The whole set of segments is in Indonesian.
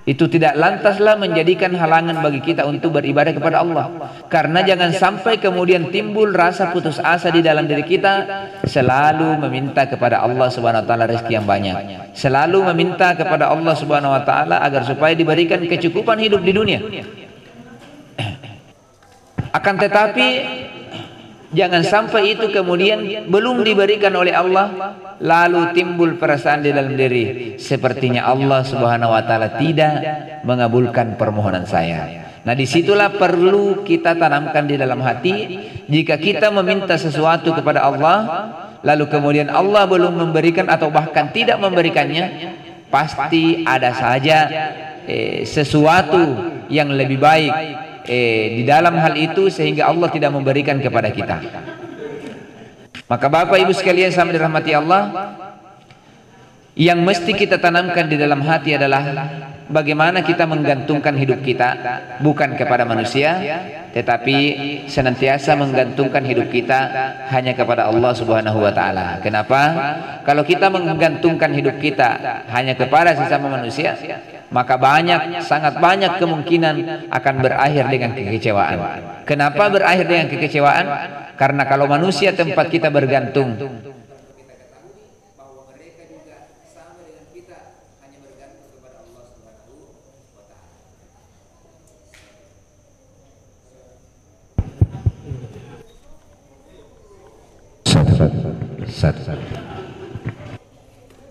Itu tidak lantaslah menjadikan halangan bagi kita untuk beribadah kepada Allah. Karena jangan sampai kemudian timbul rasa putus asa di dalam diri kita, selalu meminta kepada Allah Subhanahu wa taala rezeki yang banyak. Selalu meminta kepada Allah Subhanahu wa taala agar supaya diberikan kecukupan hidup di dunia. Akan tetapi jangan sampai itu kemudian belum diberikan oleh Allah, lalu timbul perasaan di dalam diri, sepertinya Allah Subhanahu wa taala tidak mengabulkan permohonan saya. Nah, disitulah perlu kita tanamkan di dalam hati, jika kita meminta sesuatu kepada Allah, lalu kemudian Allah belum memberikan atau bahkan tidak memberikannya, pasti ada saja sesuatu yang lebih baik di dalam hal itu sehingga Allah tidak memberikan kepada kita. Maka Bapak Ibu sekalian sama dirahmati Allah, yang mesti kita tanamkan di dalam hati adalah bagaimana kita menggantungkan hidup kita bukan kepada manusia, tetapi senantiasa menggantungkan hidup kita hanya kepada Allah Subhanahu wa taala. Kenapa? Kalau kita menggantungkan hidup kita hanya kepada sesama manusia, maka sangat banyak kemungkinan akan berakhir dengan kekecewaan. Kenapa berakhir dengan kekecewaan? Karena kalau manusia tempat kita bergantung,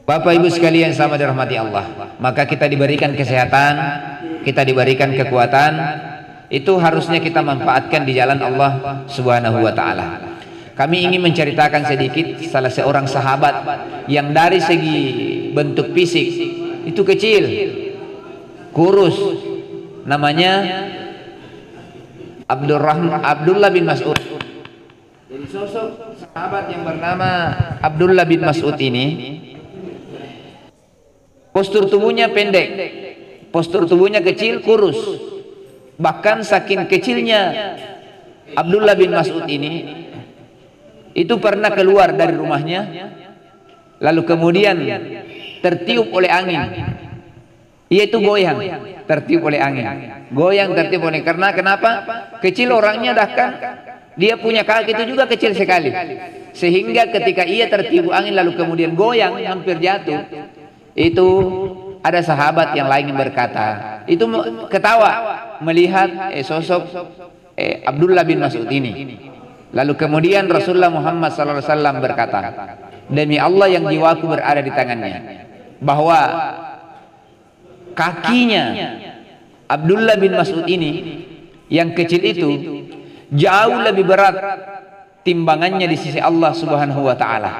Bapak Ibu sekalian sama dirahmati Allah, maka kita diberikan kesehatan, kita diberikan kekuatan, itu harusnya kita manfaatkan di jalan Allah Subhanahu wa taala. Kami ingin menceritakan sedikit salah seorang sahabat yang dari segi bentuk fisik itu kecil, kurus, namanya Abdullah bin Mas'ud. Jadi sosok sahabat yang bernama Abdullah bin Mas'ud ini, postur tubuhnya pendek, postur tubuhnya kecil, kurus. Bahkan saking kecilnya Abdullah bin Mas'ud ini, itu pernah keluar dari rumahnya, lalu kemudian tertiup oleh angin. Ia itu goyang, tertiup oleh angin. Goyang, tertiup oleh, karena kenapa? Kecil orangnya, bahkan dia punya kaki itu juga kecil sekali. Sehingga ketika ia tertiup angin lalu kemudian goyang, hampir jatuh, itu ada sahabat yang lain yang berkata, itu ketawa melihat sosok Abdullah bin Mas'ud ini. Lalu kemudian Rasulullah Muhammad SAW berkata, demi Allah yang jiwaku berada di tangannya, bahwa kakinya Abdullah bin Mas'ud ini yang kecil itu jauh lebih berat timbangannya di sisi Allah Subhanahu wa taala.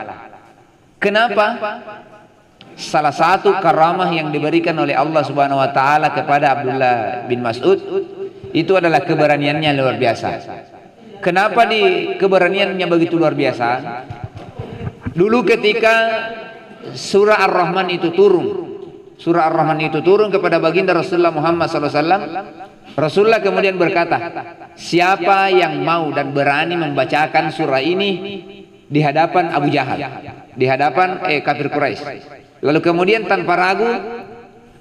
Kenapa? Salah satu karamah yang diberikan oleh Allah Subhanahu wa taala kepada Abdullah bin Mas'ud itu adalah keberaniannya luar biasa. Kenapa keberaniannya begitu luar biasa? Dulu ketika surah Ar-Rahman itu turun, surah Ar-Rahman itu turun kepada baginda Rasulullah Muhammad SAW, Rasulullah kemudian berkata, siapa yang mau dan berani membacakan surah ini di hadapan Abu Jahal, di hadapan kafir Quraisy. Lalu kemudian tanpa ragu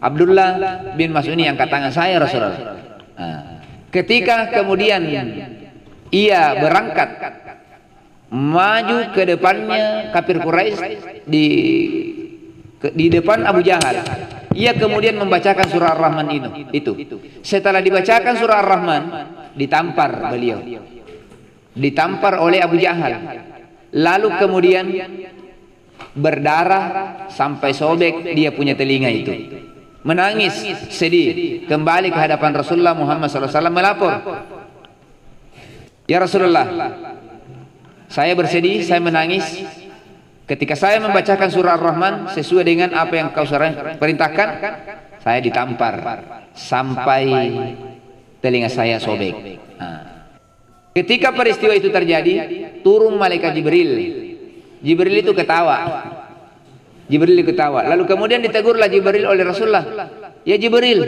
Abdullah bin Mas'ud ini angkat tangan, saya Rasulullah. Ketika kemudian ia berangkat maju ke depannya kafir Quraisy di depan Abu Jahal, ia kemudian membacakan surah Ar-Rahman itu. Setelah dibacakan surah Ar-Rahman, ditampar beliau, ditampar oleh Abu Jahal. Lalu kemudian berdarah sampai sobek dia punya telinga itu. Menangis, sedih, kembali ke hadapan Rasulullah Muhammad SAW melapor, ya Rasulullah, saya bersedih, saya menangis ketika saya membacakan surah Ar-Rahman sesuai dengan apa yang kau perintahkan, saya ditampar sampai telinga saya sobek. Ketika peristiwa itu terjadi, turun malaikat Jibril. Jibril itu ketawa. Jibril ketawa. Lalu kemudian ditegurlah Jibril oleh Rasulullah. Ya Jibril,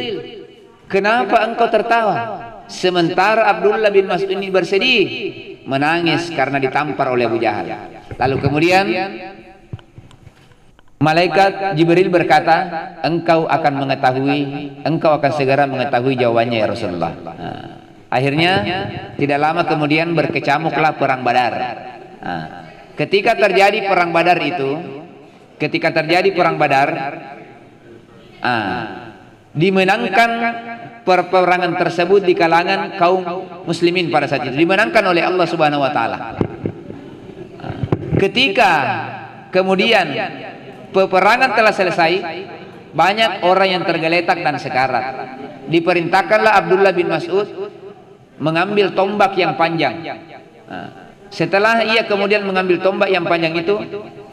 kenapa engkau tertawa? Sementara Abdullah bin Mas'ud ini bersedih, menangis karena ditampar oleh Abu Jahal. Lalu kemudian Malaikat Jibril berkata, engkau akan segera mengetahui jawabannya ya Rasulullah. Akhirnya tidak lama kemudian berkecamuklah perang Badar. Ketika terjadi perang Badar, dimenangkan peperangan tersebut di kalangan kaum muslimin pada saat itu, dimenangkan oleh Allah Subhanahu wa taala. Ketika kemudian peperangan telah selesai, banyak orang yang tergeletak dan sekarat. Diperintahkanlah Abdullah bin Mas'ud mengambil tombak yang panjang. Setelah ia kemudian mengambil tombak yang panjang itu,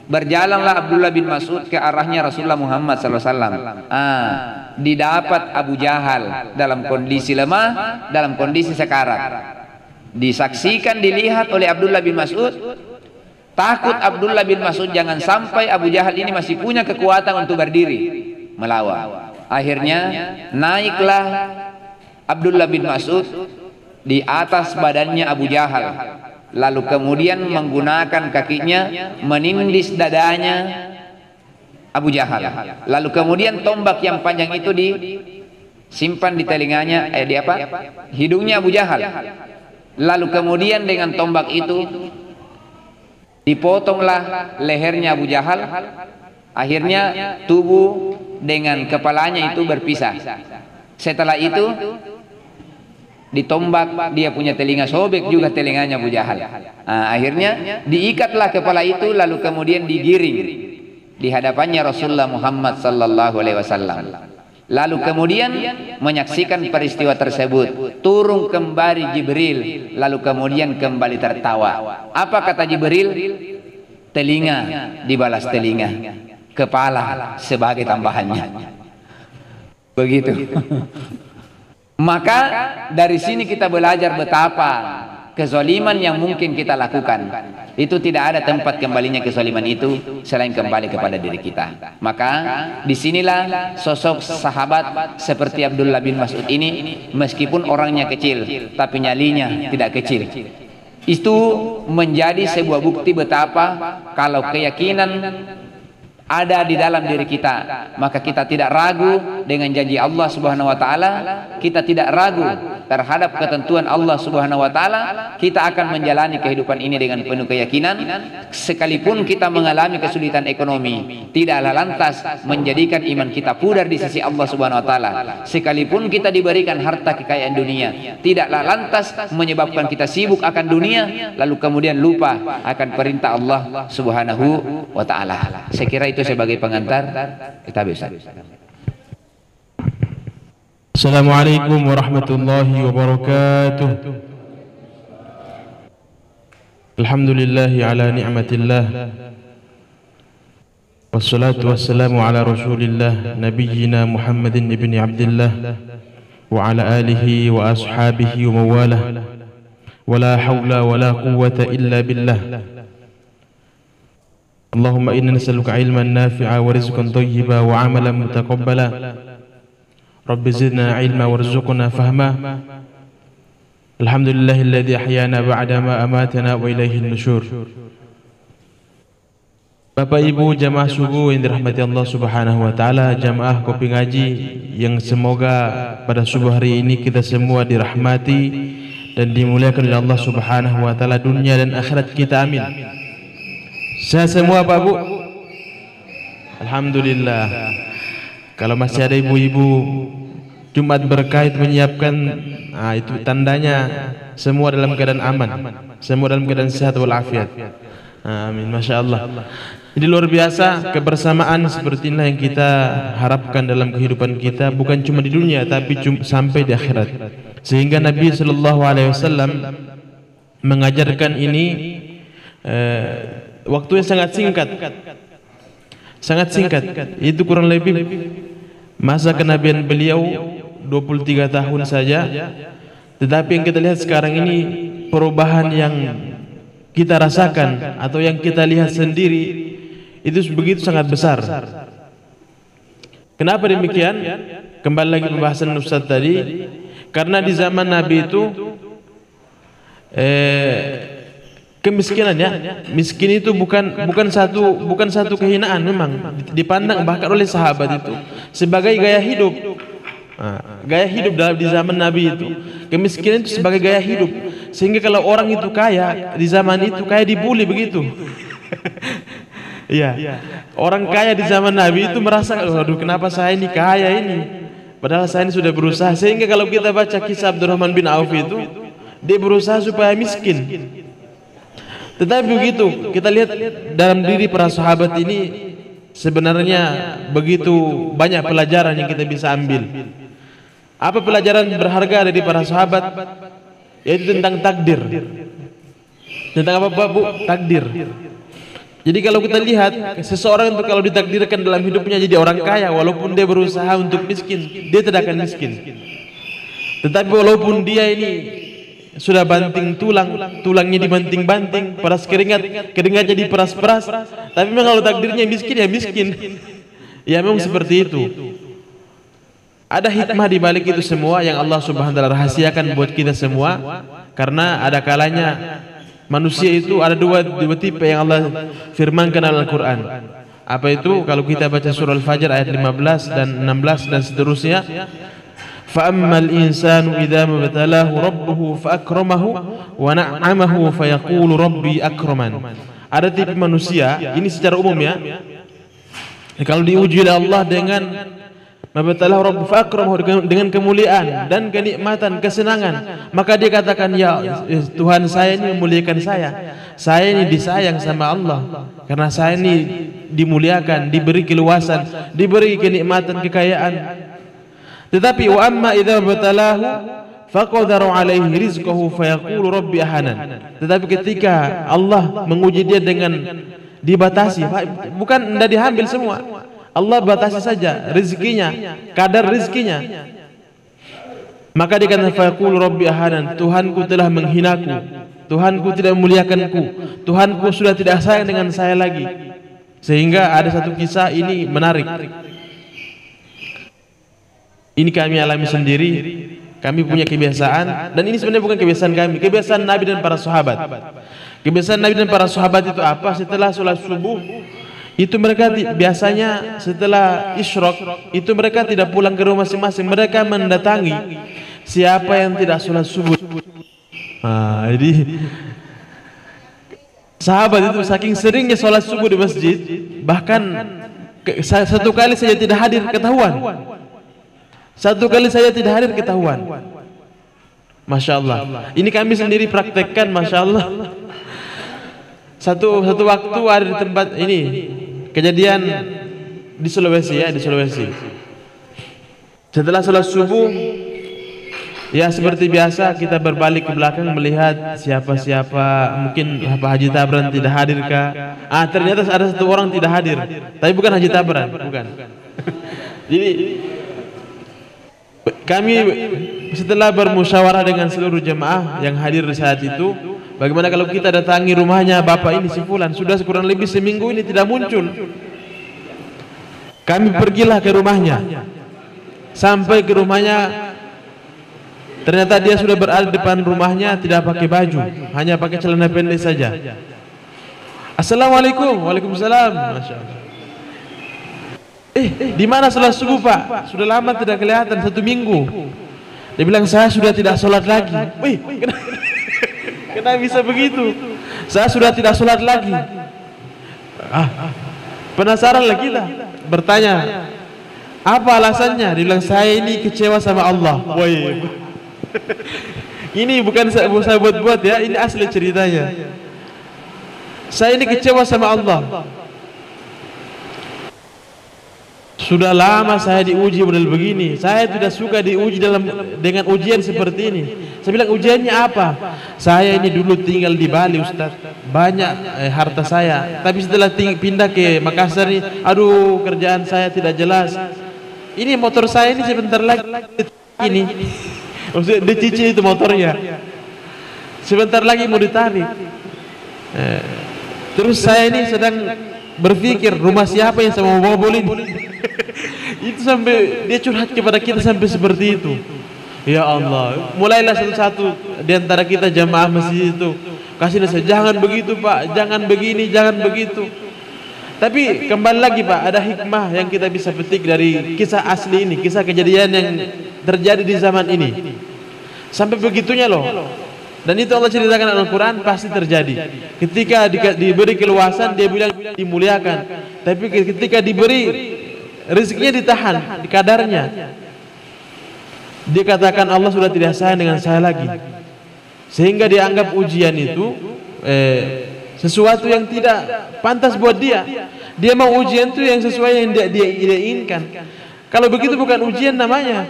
berjalanlah Abdullah bin Mas'ud ke arahnya Rasulullah Muhammad SAW. Didapat Abu Jahal dalam kondisi lemah, dalam kondisi sekarat. Disaksikan, dilihat oleh Abdullah bin Mas'ud. Takut Abdullah bin Mas'ud jangan sampai Abu Jahal ini masih punya kekuatan untuk berdiri melawan. Akhirnya naiklah Abdullah bin Mas'ud di atas badannya Abu Jahal, lalu kemudian menggunakan kakinya menindis dadanya Abu Jahal. Lalu kemudian tombak yang panjang itu disimpan di telinganya, hidungnya Abu Jahal. Lalu kemudian dengan tombak itu dipotonglah lehernya Abu Jahal. Akhirnya tubuh dengan kepalanya itu berpisah. Setelah itu ditombak dia punya telinga, sobek juga telinganya Abu Jahal. Akhirnya diikatlah kepala itu, lalu kemudian digiring di hadapannya Rasulullah Muhammad sallallahu alaihi wasallam. Lalu kemudian menyaksikan peristiwa tersebut, turun kembali Jibril, lalu kemudian kembali tertawa. Apa kata Jibril? Telinga dibalas telinga, kepala sebagai tambahannya. Begitu. Maka dari sini kita belajar betapa kezaliman yang mungkin kita lakukan itu tidak ada tempat kembalinya kezaliman itu selain kembali kepada diri kita. Maka disinilah sosok sahabat seperti Abdullah bin Mas'ud ini, meskipun orangnya kecil tapi nyalinya tidak kecil. Itu menjadi sebuah bukti betapa kalau keyakinan ada di dalam diri kita, maka kita tidak ragu dengan janji Allah Subhanahu wa taala, kita tidak ragu terhadap ketentuan Allah Subhanahu wa taala, kita akan menjalani kehidupan ini dengan penuh keyakinan. Sekalipun kita mengalami kesulitan ekonomi, tidaklah lantas menjadikan iman kita pudar di sisi Allah Subhanahu wa taala. Sekalipun kita diberikan harta kekayaan dunia, tidaklah lantas menyebabkan kita sibuk akan dunia lalu kemudian lupa akan perintah Allah Subhanahu wa taala. Saya kira itu sebagai pengantar, kita bisa. Assalamualaikum warahmatullahi wabarakatuh. Alhamdulillahi ala ni'matillah, wassalatu wassalamu ala rasulillah nabiyyina Muhammadin ibni Abdillah wa ala alihi wa ashabihi wa mawalah, wa la hawla wa la quwwata illa billah. Allahumma inna nas'aluka ilman nafi'a wa rizqan thayyiba wa amalan mutaqabbala. Rabbi zidna ilma warzuqna fahma. Alhamdulillahilladzi ahyana ba'da ma amatana wa ilaihin nusyur. Bapak Ibu jamaah subuh yang dirahmati Allah Subhanahu wa taala, jamaah kopi ngaji yang semoga pada subuh hari ini kita semua dirahmati dan dimuliakan oleh Allah Subhanahu wa taala dunia dan akhirat kita, amin. Sehat semua Pak Bu? Alhamdulillah. Kalau masih ada ibu-ibu Jumat berkah itu menyiapkan, itu tandanya semua dalam keadaan aman, semua dalam keadaan sehat walafiat. Amin, masya Allah. Jadi luar biasa kebersamaan seperti inilah yang kita harapkan dalam kehidupan kita, bukan cuma di dunia tapi sampai di akhirat. Sehingga Nabi Shallallahu Alaihi Wasallam mengajarkan ini waktunya sangat singkat, itu kurang lebih masa kenabian beliau 23 tahun saja. Tetapi yang kita lihat sekarang ini, perubahan yang kita rasakan atau yang kita lihat sendiri itu begitu sangat besar. Kenapa demikian? Kembali lagi pembahasan Ustaz tadi, karena di zaman Nabi itu kemiskinan ya. Miskin itu bukan satu kehinaan, memang dipandang bahkan oleh sahabat itu sebagai gaya hidup. Gaya hidup di zaman Nabi itu, kemiskinan itu sebagai gaya hidup. Sehingga kalau orang itu kaya di zaman itu kayak dibully begitu. Iya. Orang kaya di zaman Nabi itu merasa, waduh kenapa saya ini kaya ini? Padahal saya ini sudah berusaha. Sehingga kalau kita baca kisah Abdurrahman bin Auf itu, dia berusaha supaya miskin. Tetapi begitu kita lihat dalam diri para sahabat ini, sebenarnya begitu banyak pelajaran yang kita bisa ambil. Apa pelajaran berharga dari para sahabat? Yaitu tentang takdir. Tentang apa Bu? Takdir. Jadi kalau kita lihat, seseorang itu kalau ditakdirkan dalam hidupnya jadi orang kaya, walaupun dia berusaha untuk miskin, dia tidak akan miskin. Tetapi walaupun dia ini sudah banting tulangnya dibanting-banting, peras keringatnya diperas-peras, tapi memang kalau takdirnya miskin, ya miskin. Ya memang seperti itu. Ada hikmah di balik itu semua yang Allah Subhanahu wa taala rahasiakan buat kita semua, karena ada kalanya manusia itu ada dua tipe yang Allah firmankan dalam Al-Quran. Apa itu? Kalau kita baca surah Al-Fajr ayat 15 dan 16 dan seterusnya, فَأَمَّا الْإِنسَانُ إِذَا مَبْتَلَاهُ رَبُّهُ فَأَكْرَمَهُ وَنَعَّمَهُ فَيَقُولُ رَبِّي أَكْرَمَنِ. Ada tipe manusia, ini secara umum ya, kalau diuji oleh Allah dengan mabtalahu rabbu fa'akramahu, dengan kemuliaan dan kenikmatan, kesenangan, maka dia katakan, ya Tuhan saya ini memuliakan saya ini disayang sama Allah karena saya ini dimuliakan, diberi keluasan, diberi kenikmatan, kekayaan. Tetapi wa amma idza mabtalahu faqadara alaihi rizqahu fayaqulu rabbi ahanan. Tetapi ketika Allah menguji dia dengan dibatasi, bukan tidak diambil semua, Allah batasi saja rezekinya, kadar rezekinya. Maka dikatakan fayaqul rabbi ahanan, Tuhanku telah menghinaku, Tuhanku tidak memuliakanku, Tuhanku sudah tidak sayang dengan saya lagi. Sehingga ada satu kisah ini menarik. Ini kami alami sendiri. Kami punya kebiasaan, dan ini sebenarnya bukan kebiasaan kami, kebiasaan Nabi dan para sahabat. Kebiasaan Nabi dan para sahabat itu apa? Setelah sholat subuh itu mereka biasanya setelah isyraq itu mereka tidak pulang ke rumah masing-masing, mereka mendatangi siapa yang tidak sholat subuh. Jadi sahabat itu saking seringnya sholat subuh di masjid, bahkan satu kali saja tidak hadir ketahuan. Satu kali saja tidak hadir ketahuan. Masya Allah. Ini kami sendiri praktekkan, Masya Allah. Satu waktu ada di tempat ini kejadian di Sulawesi ya, di Sulawesi. Setelah sholat subuh, ya seperti biasa kita berbalik ke belakang melihat siapa-siapa, mungkin Pak Haji Tabran tidak hadir kah? Ternyata ada satu orang tidak hadir, tapi bukan Haji Tabran, bukan. Jadi kami setelah bermusyawarah dengan seluruh jemaah yang hadir di saat itu, bagaimana kalau kita datangi rumahnya Bapak ini si Fulan, sudah kurang lebih seminggu ini tidak muncul. Kami pergilah ke rumahnya. Sampai ke rumahnya, ternyata dia sudah berada di depan rumahnya, tidak pakai baju, hanya pakai celana pendek saja. Assalamualaikum. Waalaikumsalam. Masya Allah. Di mana sholat subuh Pak? Sudah lama tidak kelihatan, 1 minggu. Dia bilang saya sudah tidak sholat lagi. Kenapa bisa begitu? Saya sudah tidak sholat lagi. Penasaranlah kita, bertanya, apa alasannya? Dia bilang saya ini kecewa sama Allah. Ini bukan saya buat-buat ya, ini asli ceritanya. Saya ini kecewa sama Allah. Sudah lama saya diuji model begini. Saya tidak suka diuji dengan ujian seperti ini. Saya bilang ujiannya apa? Saya ini dulu tinggal di Bali Ustaz, banyak harta saya. Tapi setelah pindah ke Makassar ini, aduh kerjaan saya tidak jelas. Ini motor saya ini sebentar lagi ini, maksudnya dicicil itu motornya. Sebentar lagi mau ditarik. Terus saya ini sedang berpikir rumah siapa yang saya mau bawa ini. Itu sampai dia curhat kepada kita sampai seperti itu. Ya Allah, mulailah satu-satu di antara kita jamaah masjid itu kasih nasihat, jangan begitu Pak, jangan begini, jangan begitu. Tapi kembali lagi Pak, ada hikmah yang kita bisa petik dari kisah asli ini, kisah kejadian yang terjadi di zaman ini. Sampai begitunya loh. Dan itu Allah ceritakan dalam Al-Quran pasti terjadi. Ketika diberi keluasan, dia bilang dimuliakan. Tapi ketika diberi rezekinya ditahan di kadarnya, dia katakan Allah sudah tidak sayang dengan saya lagi, sehingga dianggap ujian itu sesuatu yang tidak pantas buat dia. Dia mau ujian itu yang sesuai yang dia inginkan. Kalau begitu bukan ujian namanya.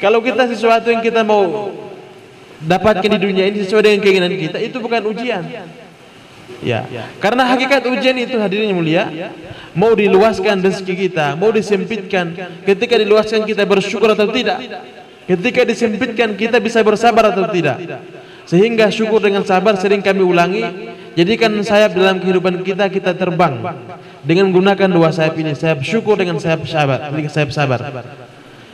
Kalau kita sesuatu yang kita mau dapatkan di dunia ini sesuai dengan keinginan kita, itu bukan ujian. Ya, karena hakikat ujian itu hadirin yang mulia, mau diluaskan rezeki kita, mau disempitkan. Ketika diluaskan kita bersyukur atau tidak, ketika disempitkan kita bisa bersabar atau tidak. Sehingga syukur dengan sabar sering kami ulangi. Jadikan sayap dalam kehidupan kita, kita terbang dengan menggunakan dua sayap ini, sayap syukur dengan sayap sabar.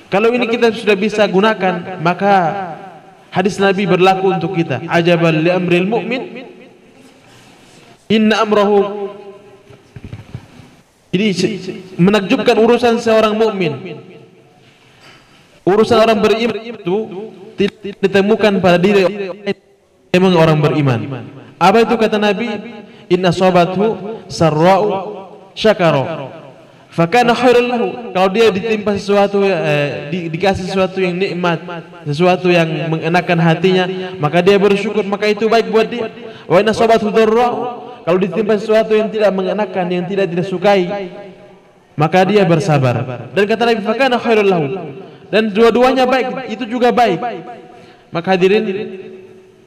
Kalau ini kita sudah bisa gunakan, maka hadis Nabi berlaku untuk kita. Ajabal li amril mu'min, inna amrahu. Jadi menakjubkan urusan seorang mukmin. Urusan orang beriman itu tidak ditemukan pada diri memang orang beriman. Apa itu kata Nabi? Inna sabathu sarra'u syakara fakana khairul lahu. Kalau dia ditimpa sesuatu, dikasih sesuatu yang nikmat, sesuatu yang mengenakan hatinya, maka dia bersyukur, maka itu baik buat dia. Wa inna sabathu dharra'u, kalau ditimpa sesuatu yang tidak mengenakan, yang tidak disukai, maka dia bersabar. Dan kata Nabi fakana khairul lahu, dan dua-duanya baik, itu juga baik. Maka hadirin,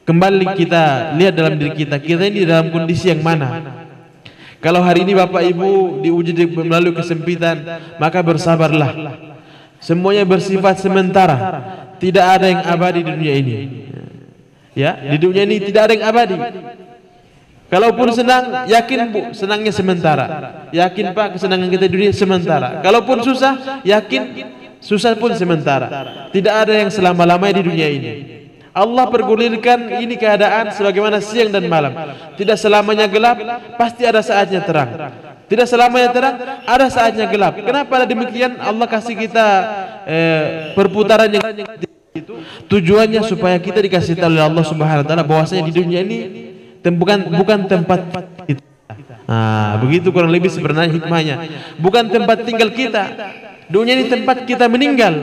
kembali kita lihat dalam diri kita ini dalam kondisi yang mana. Kalau hari ini Bapak Ibu diuji melalui kesempitan, maka bersabarlah. Semuanya bersifat sementara, tidak ada yang abadi di dunia ini. Ya, di dunia ini tidak ada yang abadi. Kalaupun senang, yakin Bu, senangnya sementara. Yakin Pak, kesenangan kita di dunia sementara. Kalaupun susah, yakin susah pun sementara. Tidak ada yang selama-lamanya di dunia ini. Allah pergulirkan ini keadaan sebagaimana siang dan malam. Tidak selamanya gelap, pasti ada saatnya terang. Tidak selamanya terang, ada saatnya gelap. Kenapa demikian? Allah kasih kita perputaran yang itu tujuannya supaya kita dikasih tahu oleh Allah Subhanahu wa taala bahwasanya di dunia ini bukan tempat kita. Nah, begitu kurang lebih sebenarnya hikmahnya. Bukan tempat tinggal kita. Dunia ini tempat kita meninggal.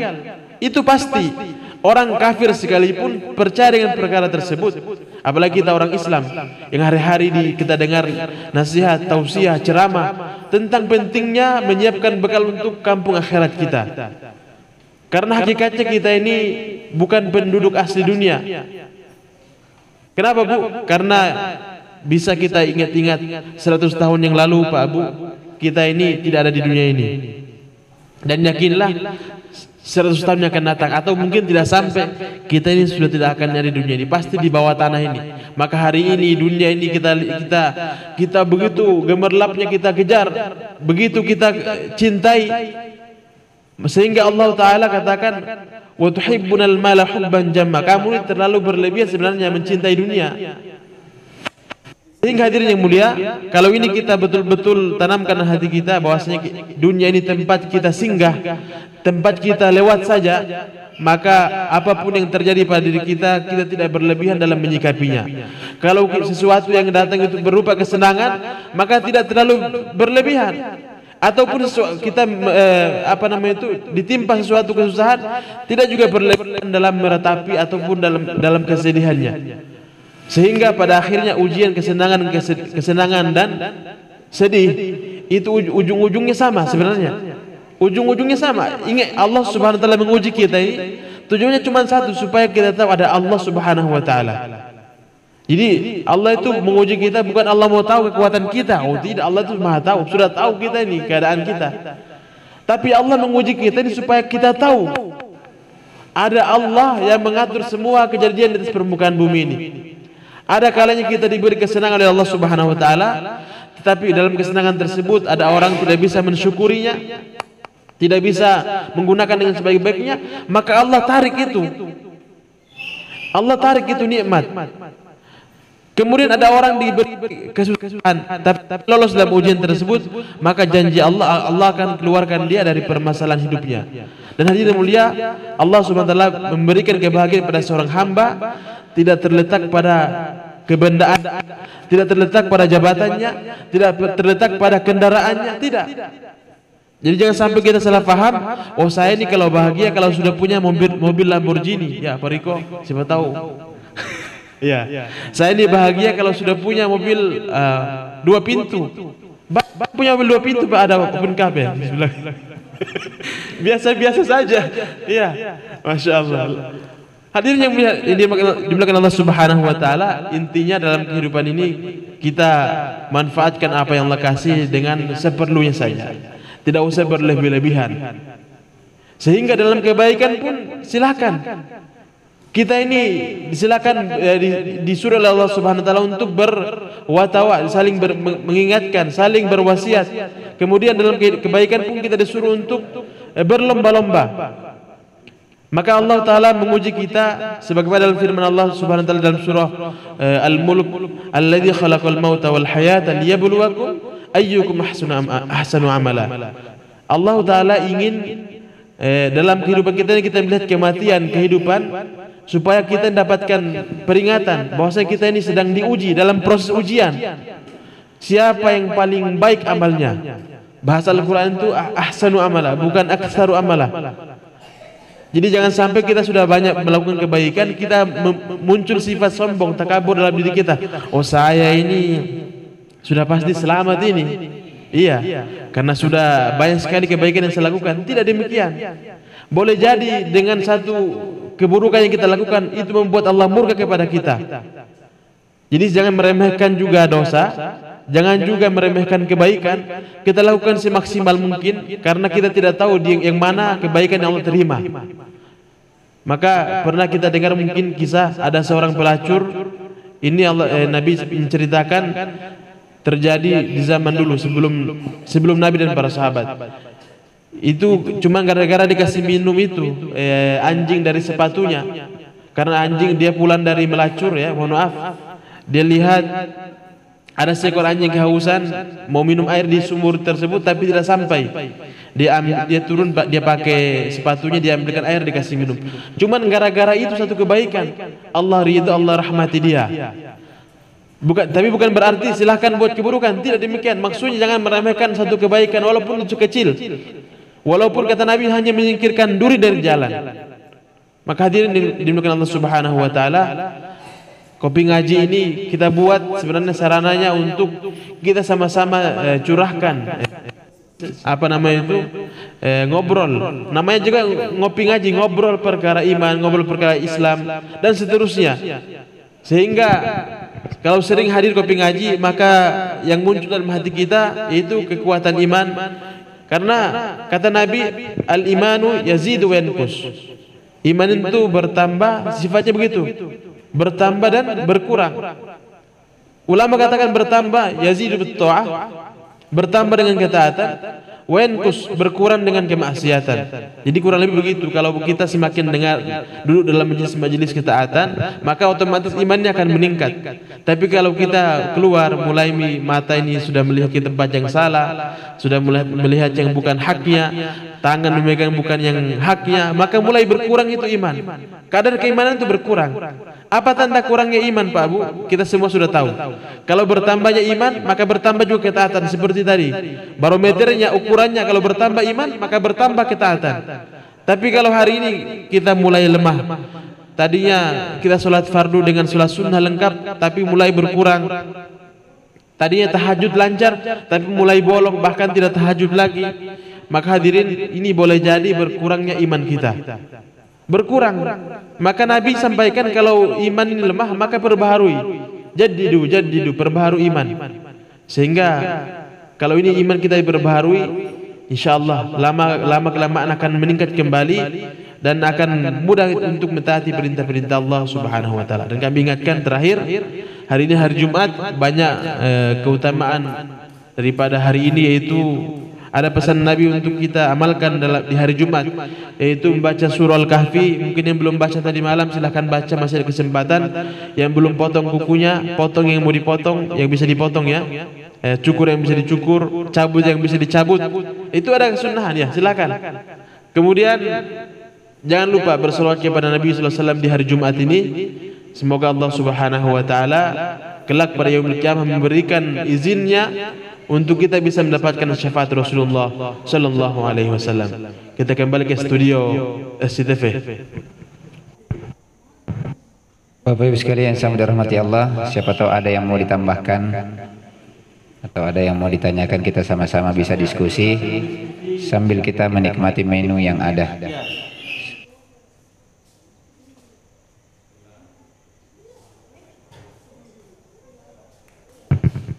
Itu pasti. Orang kafir sekalipun percaya dengan perkara tersebut. Apalagi kita orang Islam yang hari-hari kita dengar nasihat, tausiah, ceramah tentang pentingnya menyiapkan bekal untuk kampung akhirat kita. Karena hakikatnya kita ini bukan penduduk asli dunia. Kenapa Bu? Karena bisa kita ingat-ingat 100 tahun yang lalu Pak Abu, kita ini tidak ada di dunia ini. Dan yakinlah 100 tahun yang akan datang, atau mungkin tidak sampai, kita ini sudah tidak akan ada di dunia ini, pasti di bawah tanah ini. Maka hari ini dunia ini kita begitu gemerlapnya kita kejar, begitu kita cintai, sehingga Allah Taala katakan wa tuhibbunal mala hubban jamma. Kamu ini terlalu berlebihan sebenarnya mencintai dunia. Sehingga hadirin yang mulia, kalau ini kita betul-betul tanamkan hati kita bahwasanya dunia ini tempat kita singgah, tempat kita lewat saja, maka apapun yang terjadi pada diri kita, kita tidak berlebihan dalam menyikapinya. Kalau sesuatu yang datang itu berupa kesenangan, maka tidak terlalu berlebihan. Ataupun kita ditimpa sesuatu kesusahan, tidak juga berlebihan dalam meratapi ataupun dalam kesedihannya. Sehingga pada akhirnya ujian kesenangan dan sedih itu ujung-ujungnya sama sebenarnya. Ujung-ujungnya sama. Ingat, Allah Subhanahu wa taala menguji kita ini tujuannya cuma satu, supaya kita tahu ada Allah Subhanahu wa taala. Jadi Allah itu menguji kita bukan Allah mau tahu kekuatan kita. Oh tidak, Allah itu Maha tahu, sudah tahu kita ini keadaan kita. Tapi Allah menguji kita ini supaya kita tahu ada Allah yang mengatur semua kejadian di atas permukaan bumi ini. Ada kalanya kita diberi kesenangan oleh Allah Subhanahu wa taala, tetapi dalam kesenangan tersebut ada orang tidak bisa mensyukurinya, tidak bisa menggunakan dengan sebaik-baiknya, maka Allah tarik itu. Allah tarik itu nikmat. Kemudian ada orang diberi kesulitan tapi lolos dalam ujian tersebut, maka janji Allah akan keluarkan dia dari permasalahan hidupnya. Dan hadirin mulia, Allah Subhanahu wa taala memberikan kebahagiaan pada seorang hamba tidak terletak pada kebendaan, tidak terletak pada jabatannya, tidak terletak pada kendaraannya, tidak. Jadi jangan sampai kita salah paham, oh saya ini kalau bahagia kalau sudah punya mobil Lamborghini. Ya, Pak Riko, siapa tahu. Ya, saya ini bahagia kalau sudah punya mobil 2 pintu. Punya mobil 2 pintu, Pak, ada open cab ya. Bismillah. Biasa-biasa saja. Iya, masya Allah. Hadirin yang dimuliakan Allah Subhanahu wa taala, intinya dalam kehidupan ini kita manfaatkan apa yang Allah kasih dengan seperlunya saja. Tidak usah berlebih-lebihan. Sehingga dalam kebaikan pun silakan. Kita ini silakan disuruh oleh Allah Subhanahu wa taala untuk berwatawa, saling mengingatkan, saling berwasiat. Kemudian dalam kebaikan pun kita disuruh untuk berlomba-lomba. Maka Allah Ta'ala menguji kita sebagaimana dalam firman Allah Subhanahu wa taala dalam surah Al-Mulk, "Alladzi khalaqal mauta wal hayata liyabluwakum ayyukum ahsanu amala." Allah Ta'ala ingin dalam kehidupan kita ini kita melihat kematian, kehidupan, supaya kita mendapatkan peringatan bahwa kita ini sedang diuji dalam proses ujian. Siapa yang paling baik amalnya? Bahasa Al-Quran itu ahsanu amala, bukan aktsaru amala. Jadi jangan sampai kita sudah banyak melakukan kebaikan, kita muncul sifat sombong, takabur dalam diri kita. Oh, saya ini sudah pasti selamat ini. Iya, karena sudah banyak sekali kebaikan yang saya lakukan. Tidak demikian. Boleh jadi dengan satu keburukan yang kita lakukan itu membuat Allah murka kepada kita. Jadi jangan meremehkan juga dosa, jangan juga meremehkan kebaikan. Kita lakukan semaksimal mungkin karena kita tidak tahu yang mana kebaikan yang Allah terima. Maka pernah kita dengar mungkin kisah ada seorang pelacur. Ini Nabi menceritakan terjadi di zaman dulu sebelum Nabi dan para sahabat. Itu cuma gara-gara dikasih minum itu anjing dari sepatunya. Karena anjing dia pulang dari melacur ya, mohon maaf. Dia lihat ada seekor anjing kehausan mau minum air di sumur tersebut tapi tidak sampai. Dia turun, dia pakai sepatunya, dia ambilkan air, dikasih minum. Cuman gara-gara itu satu kebaikan, Allah ridha, Allah rahmati dia. Tapi bukan berarti silahkan buat keburukan, tidak demikian. Maksudnya jangan meremehkan satu kebaikan walaupun itu kecil. Walaupun kata Nabi hanya menyingkirkan duri dari jalan. Maka hadirin dimuliakan Allah Subhanahu wa taala, kopi ngaji ini kita buat sebenarnya sarananya untuk kita sama-sama curahkan ngobrol. Namanya juga ngopi ngaji, ngobrol perkara iman, ngobrol perkara Islam dan seterusnya. Sehingga kalau sering hadir kopi ngaji, maka yang muncul dalam hati kita yaitu kekuatan iman. Karena kata Nabi, al-imanu yazidu wa yanqus. Iman itu bertambah, sifatnya begitu. Bertambah dan berkurang. Ulama katakan bertambah yazidu bit-ta'ah, bertambah dengan ketaatan, wa yanqus, berkurang dengan kemaksiatan. Jadi kurang lebih begitu. Kalau kita semakin duduk dalam majelis ketaatan, maka otomatis imannya akan meningkat. Tapi kalau kita keluar mulai mata ini sudah melihat ke tempat yang salah, sudah mulai melihat yang bukan haknya, tangan memegang bukan yang haknya, maka mulai berkurang itu iman. Kadar keimanan itu berkurang. Apa tanda kurangnya iman, Pak Bu? Kita semua sudah tahu. Kalau bertambahnya iman, maka bertambah juga ketaatan seperti tadi. Barometernya, ukurannya, kalau bertambah iman, maka bertambah ketaatan. Tapi kalau hari ini kita mulai lemah, tadinya kita sholat fardu dengan sholat sunnah lengkap, tapi mulai berkurang. Tadinya tahajud lancar, tapi mulai bolong, bahkan tidak tahajud lagi. Maka hadirin, ini boleh jadi berkurangnya iman kita. Berkurang. Maka Nabi sampaikan kalau iman ini lemah, maka perbaharui. Jadidu, perbaharui iman. Sehingga kalau ini iman kita diperbaharui, insyaallah lama kelamaan akan meningkat kembali dan akan mudah untuk mentaati perintah-perintah Allah Subhanahu wa taala. Dan kami ingatkan terakhir, hari ini hari Jumat, banyak keutamaan daripada hari ini, yaitu Ada pesan Nabi untuk kita amalkan di hari Jumat, yaitu membaca surah Al-Kahfi. Mungkin yang belum baca tadi malam silahkan baca, masih ada kesempatan. Yang belum potong kukunya, potong yang mau dipotong, yang bisa dipotong ya. Cukur yang bisa dicukur, cabut yang bisa dicabut. Itu ada kesunahan ya, silakan. Kemudian jangan lupa bersolawat kepada Nabi sallallahu alaihi wasallam di hari Jumat ini. Semoga Allah Subhanahu wa taala kelak pada yaumul qiyamah memberikan izinnya untuk kita bisa mendapatkan syafaat Rasulullah sallallahu alaihi wasallam. Kita kembali ke studio SCTV. Bapak Ibu sekalian yang sama dirahmati Allah, siapa tahu ada yang mau ditambahkan atau ada yang mau ditanyakan, kita sama-sama bisa diskusi sambil kita menikmati menu yang ada.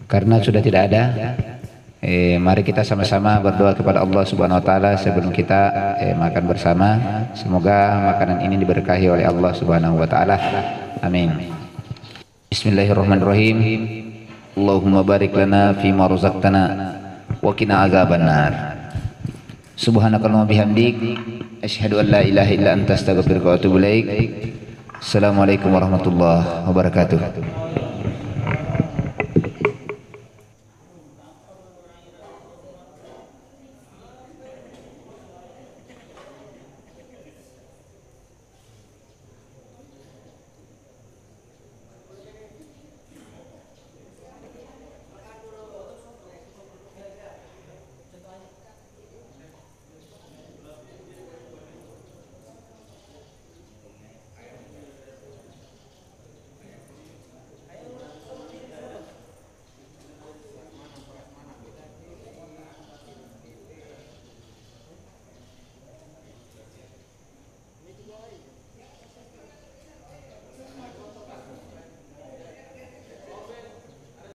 Karena sudah tidak ada, mari kita sama-sama berdoa kepada Allah Subhanahu wa taala sebelum kita makan bersama. Semoga makanan ini diberkahi oleh Allah Subhanahu wa taala. Amin. Bismillahirrahmanirrahim. Allahumma barik lana fima razaqtana wa qina azabannar. Subhanakallahumma bihamdik asyhadu an la ilaha illa anta astaghfiruka wa atubu ilaik. Assalamualaikum warahmatullahi wabarakatuh.